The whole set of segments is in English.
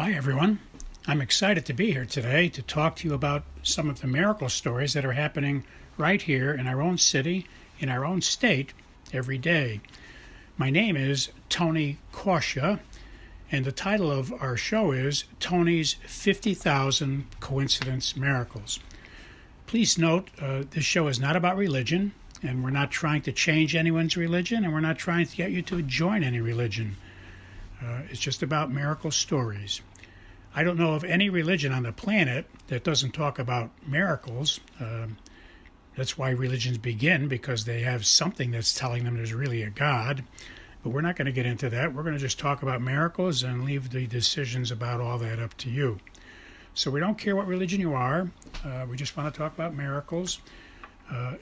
Hi everyone. I'm excited to be here today to talk to you about some of the miracle stories that are happening right here in our own city, in our own state, every day. My name is Tony Kausha, and the title of our show is Tony's 50,000 Coincidence Miracles. Please note, this show is not about religion, and we're not trying to change anyone's religion, and we're not trying to get you to join any religion. It's just about miracle stories. I don't know of any religion on the planet that doesn't talk about miracles. That's why religions begin, because they have something that's telling them there's really a God. But we're not going to get into that. We're going to just talk about miracles and leave the decisions about all that up to you. So we don't care what religion you are. We just want to talk about miracles.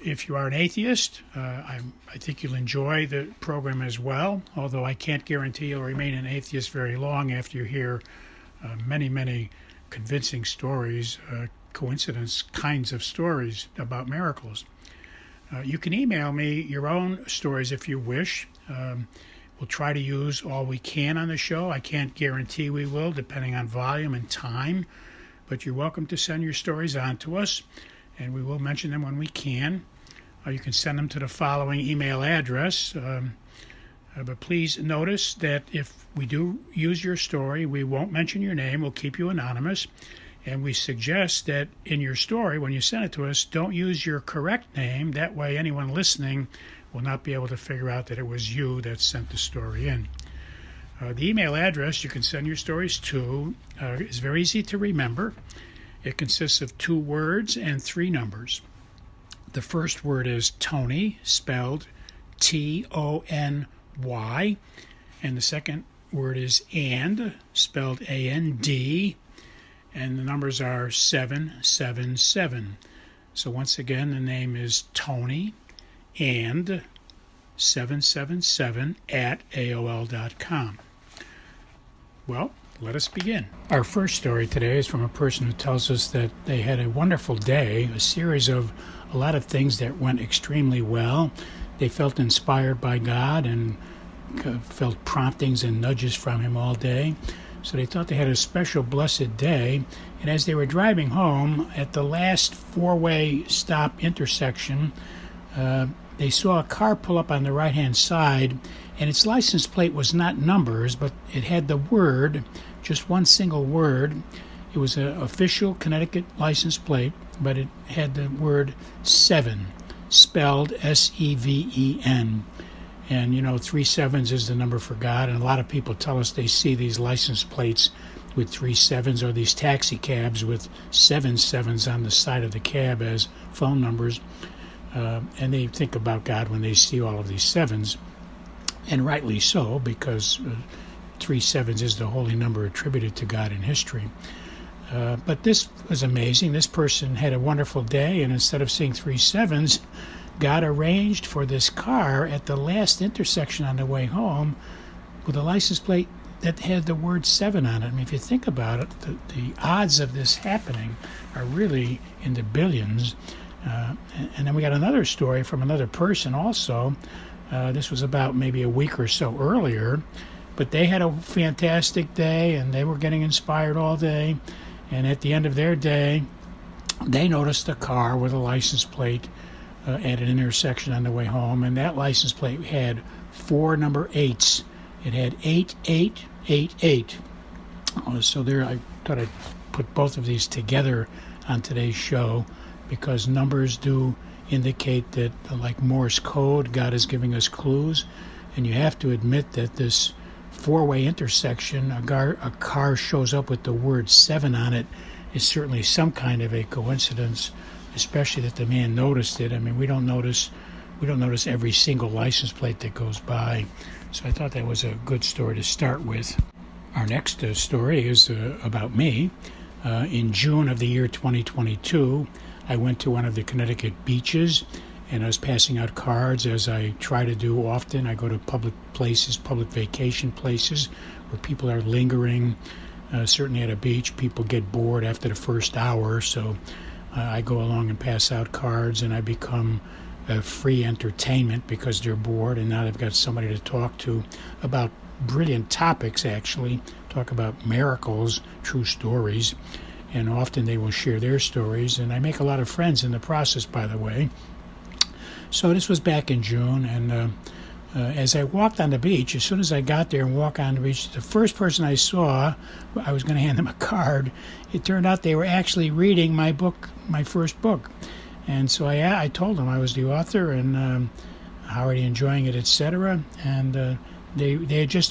If you are an atheist, I think you'll enjoy the program as well, although I can't guarantee you'll remain an atheist very long after you hear many convincing stories, coincidence kinds of stories about miracles. You can email me your own stories if you wish. We'll try to use all we can on the show. I can't guarantee we will, depending on volume and time, but you're welcome to send your stories on to us, and we will mention them when we can. You can send them to the following email address. But please notice that if we do use your story, we won't mention your name. We'll keep you anonymous. And we suggest that in your story, when you send it to us, don't use your correct name. That way anyone listening will not be able to figure out that it was you that sent the story in. The email address you can send your stories to is very easy to remember. It consists of 2 words and 3 numbers. The first word is Tony, spelled Tony, and the second word is and, spelled AND, and the numbers are 777. So once again, the name is Tony and 777 at AOL.com. Well, let us begin. Our first story today is from a person who tells us that they had a wonderful day, a series of a lot of things that went extremely well. They felt inspired by God and felt promptings and nudges from Him all day. So they thought they had a special blessed day. And as they were driving home at the last 4-way stop intersection, they saw a car pull up on the right-hand side, and its license plate was not numbers, but it had the word, just one single word. It was an official Connecticut license plate, but it had the word 7, spelled S-E-V-E-N. And, 3 sevens is the number for God, and a lot of people tell us they see these license plates with 3 sevens, or these taxi cabs with 7 sevens on the side of the cab as phone numbers. And they think about God when they see all of these sevens, and rightly so, because 3 sevens is the holy number attributed to God in history. But this was amazing. This person had a wonderful day, and instead of seeing 3 sevens, God arranged for this car at the last intersection on the way home with a license plate that had the word 7 on it. I mean, if you think about it, the odds of this happening are really in the billions. And then we got another story from another person also. This was about maybe a week or so earlier, but they had a fantastic day, and they were getting inspired all day. And at the end of their day, they noticed a car with a license plate at an intersection on the way home, and that license plate had 4 number 8s. It had 8888. So there, I thought I'd put both of these together on today's show, because numbers do indicate that, like Morse code, God is giving us clues. And you have to admit that this 4-way intersection, a car shows up with the word 7 on it, is certainly some kind of a coincidence, especially that the man noticed it. I mean, we don't notice every single license plate that goes by. So I thought that was a good story to start with. Our next story is about me. In June of the year 2022, I went to one of the Connecticut beaches, and I was passing out cards, as I try to do often. I go to public places, public vacation places, where people are lingering. Certainly at a beach, people get bored after the first hour, so I go along and pass out cards, and I become free entertainment because they're bored, and now they've got somebody to talk to about brilliant topics, actually. Talk about miracles, true stories, and often they will share their stories. And I make a lot of friends in the process, by the way. So this was back in June, and as I walked on the beach, as soon as I got there and walked on the beach, the first person I saw, I was going to hand them a card. It turned out they were actually reading my book, my first book. And so I told them I was the author and how are you enjoying it, etc. And they had just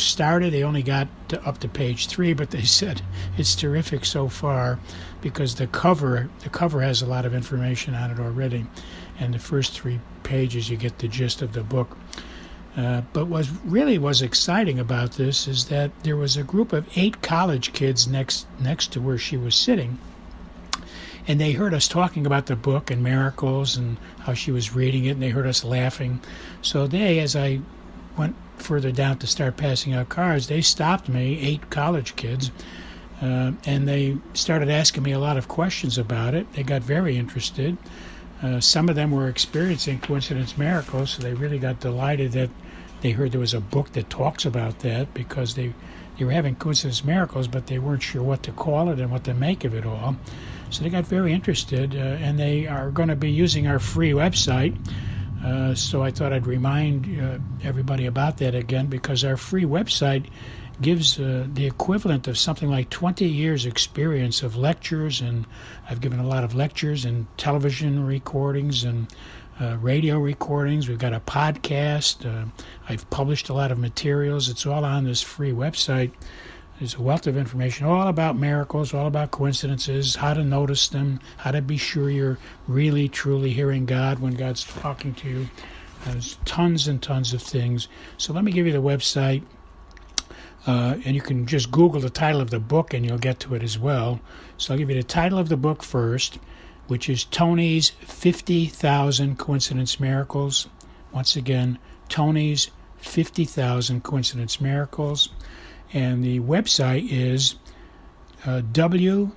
started. They only got up to page 3, but they said it's terrific so far because the cover has a lot of information on it already. And the first 3 pages, you get the gist of the book. But what really was exciting about this is that there was a group of 8 college kids next to where she was sitting, and they heard us talking about the book and miracles and how she was reading it, and they heard us laughing. So they, as I went further down to start passing out cards, they stopped me, 8 college kids, and they started asking me a lot of questions about it. They got very interested. Some of them were experiencing coincidence miracles, so they really got delighted that they heard there was a book that talks about that, because they were having coincidence miracles, but they weren't sure what to call it and what to make of it all. So they got very interested, and they are going to be using our free website. So I thought I'd remind everybody about that again, because our free website gives the equivalent of something like 20 years experience of lectures, and I've given a lot of lectures and television recordings and radio recordings. We've got a podcast. I've published a lot of materials. It's all on this free website. There's a wealth of information all about miracles, all about coincidences, how to notice them, how to be sure you're really, truly hearing God when God's talking to you. There's tons and tons of things. So let me give you the website. And you can just Google the title of the book and you'll get to it as well. So I'll give you the title of the book first, which is Tony's 50,000 Coincidence Miracles. Once again, Tony's 50,000 Coincidence Miracles. And the website is W,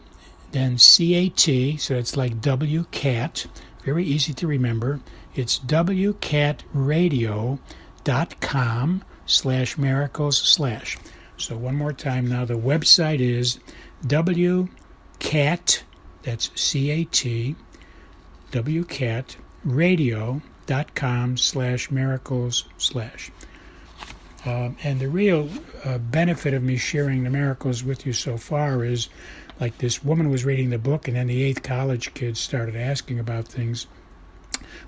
then C-A-T, so it's like WCAT, very easy to remember. It's wcatradio.com/miracles/. So one more time now, the website is WCAT, that's C-A-T, wcatradio.com/miracles/. And the real benefit of me sharing the miracles with you so far is, like, this woman was reading the book, and then the 8th college kids started asking about things,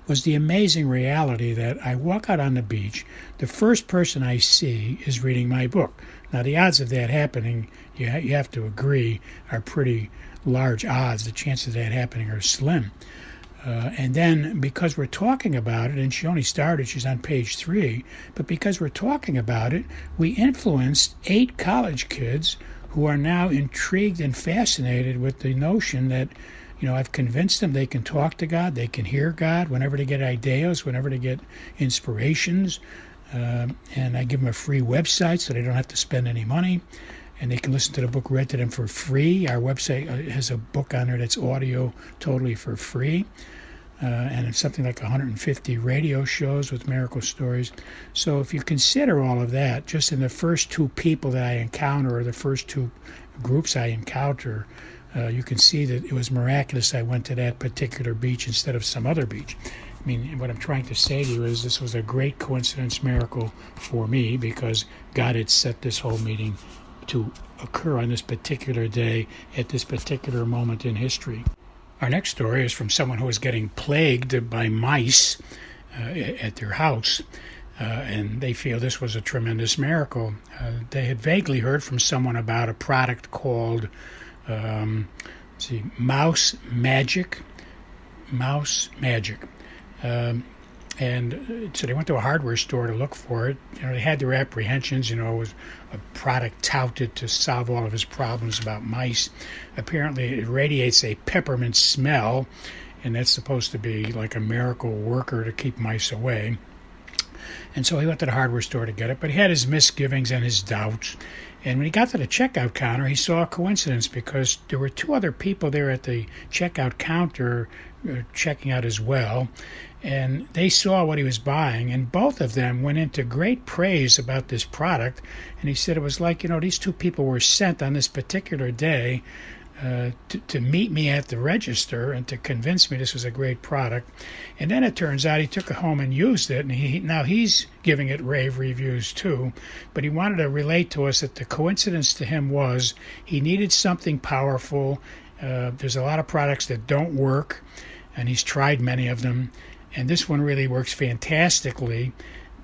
was the amazing reality that I walk out on the beach, the first person I see is reading my book. Now, the odds of that happening, you have to agree, are pretty large odds. The chances of that happening are slim. And then, because we're talking about it, and she only started, she's on page 3, but because we're talking about it, we influenced 8 college kids who are now intrigued and fascinated with the notion that, I've convinced them they can talk to God, they can hear God whenever they get ideas, whenever they get inspirations, and I give them a free website so they don't have to spend any money, and they can listen to the book read to them for free. Our website has a book on there that's audio totally for free, and it's something like 150 radio shows with miracle stories. So if you consider all of that, just in the first 2 people that I encounter, or the first 2 groups I encounter, you can see that it was miraculous I went to that particular beach instead of some other beach. I mean, what I'm trying to say to you is this was a great coincidence miracle for me, because God had set this whole meeting to occur on this particular day at this particular moment in history. Our next story is from someone who was getting plagued by mice at their house, and they feel this was a tremendous miracle. They had vaguely heard from someone about a product called MouseMrcl. And so they went to a hardware store to look for it. They had their apprehensions. It was a product touted to solve all of his problems about mice. Apparently, it radiates a peppermint smell, and that's supposed to be like a miracle worker to keep mice away. And so he went to the hardware store to get it, but he had his misgivings and his doubts. And when he got to the checkout counter, he saw a coincidence, because there were 2 other people there at the checkout counter checking out as well. and they saw what he was buying, and both of them went into great praise about this product. And he said it was like, these two people were sent on this particular day to meet me at the register and to convince me this was a great product. And then it turns out he took it home and used it, and now he's giving it rave reviews too. But he wanted to relate to us that the coincidence to him was he needed something powerful. There's a lot of products that don't work, and he's tried many of them, and this one really works fantastically.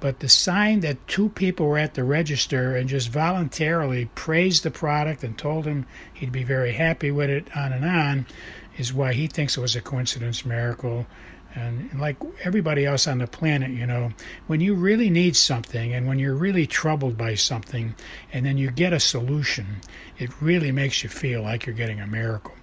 But the sign that two people were at the register and just voluntarily praised the product and told him he'd be very happy with it, on, is why he thinks it was a coincidence miracle. And like everybody else on the planet, when you really need something and when you're really troubled by something and then you get a solution, it really makes you feel like you're getting a miracle.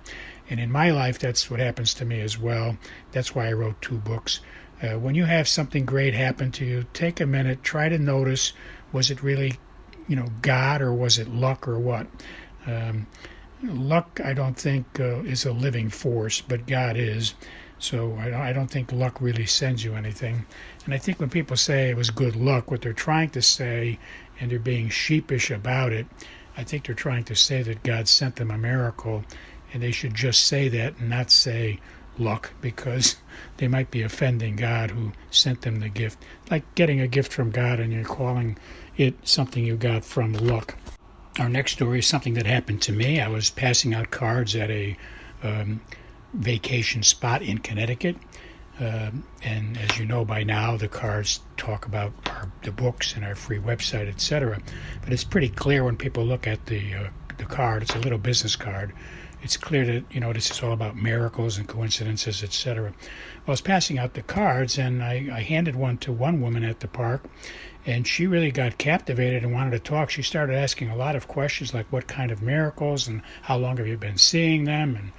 And in my life, that's what happens to me as well. That's why I wrote 2 books. When you have something great happen to you, take a minute, try to notice, was it really, God, or was it luck, or what? Luck, I don't think, is a living force, but God is. So I don't think luck really sends you anything. And I think when people say it was good luck, what they're trying to say, and they're being sheepish about it, I think they're trying to say that God sent them a miracle, and they should just say that and not say luck, because they might be offending God who sent them the gift. Like getting a gift from God and you're calling it something you got from luck. Our next story is something that happened to me. I was passing out cards at a vacation spot in Connecticut, and as you know by now, the cards talk about the books and our free website, etc. But it's pretty clear when people look at the card. It's a little business card. It's clear that, this is all about miracles and coincidences, etc. Well, I was passing out the cards, and I handed one to one woman at the park, and she really got captivated and wanted to talk. She started asking a lot of questions, like what kind of miracles and how long have you been seeing them, and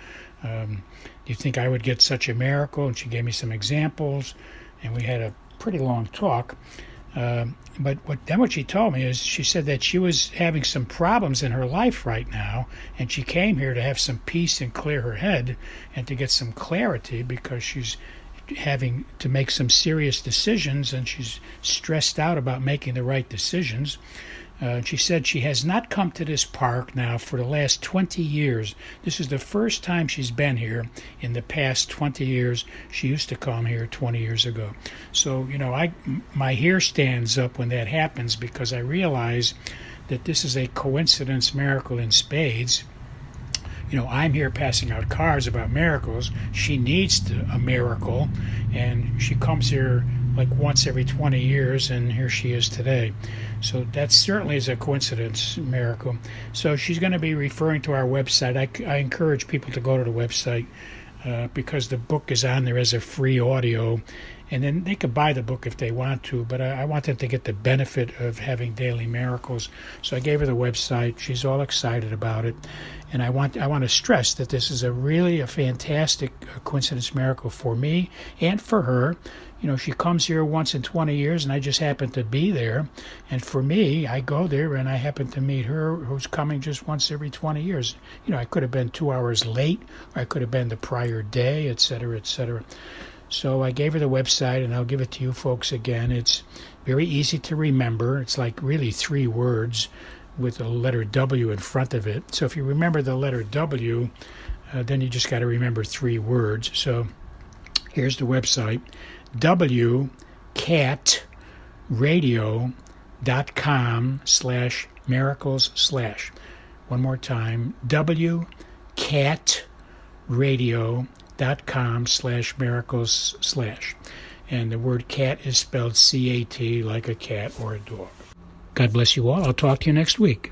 do you think I would get such a miracle? And she gave me some examples, and we had a pretty long talk. But what she told me is she said that she was having some problems in her life right now, and she came here to have some peace and clear her head and to get some clarity because she's having to make some serious decisions and she's stressed out about making the right decisions. She said she has not come to this park now for the last 20 years. This is the first time she's been here in the past 20 years. She used to come here 20 years ago. So, my hair stands up when that happens because I realize that this is a coincidence miracle in spades. I'm here passing out cards about miracles. She needs a miracle, and she comes here like once every 20 years, and here she is today. So that certainly is a coincidence miracle. So she's going to be referring to our website. I encourage people to go to the website because the book is on there as a free audio, and then they could buy the book if they want to, but I want them to get the benefit of having daily miracles. So I gave her the website. She's all excited about it. And I want to stress that this is a fantastic coincidence miracle for me and for her. She comes here once in 20 years, and I just happen to be there. And for me, I go there, and I happen to meet her, who's coming just once every 20 years. I could have been 2 hours late, or I could have been the prior day, etc., etc. So I gave her the website, and I'll give it to you folks again. It's very easy to remember. It's like really 3 words with the letter W in front of it. So if you remember the letter W, then you just got to remember 3 words. So here's the website, wcatradio.com/miracles/. One more time, wcatradio.com/miracles/. And the word cat is spelled C-A-T, like a cat or a dog. God bless you all. I'll talk to you next week.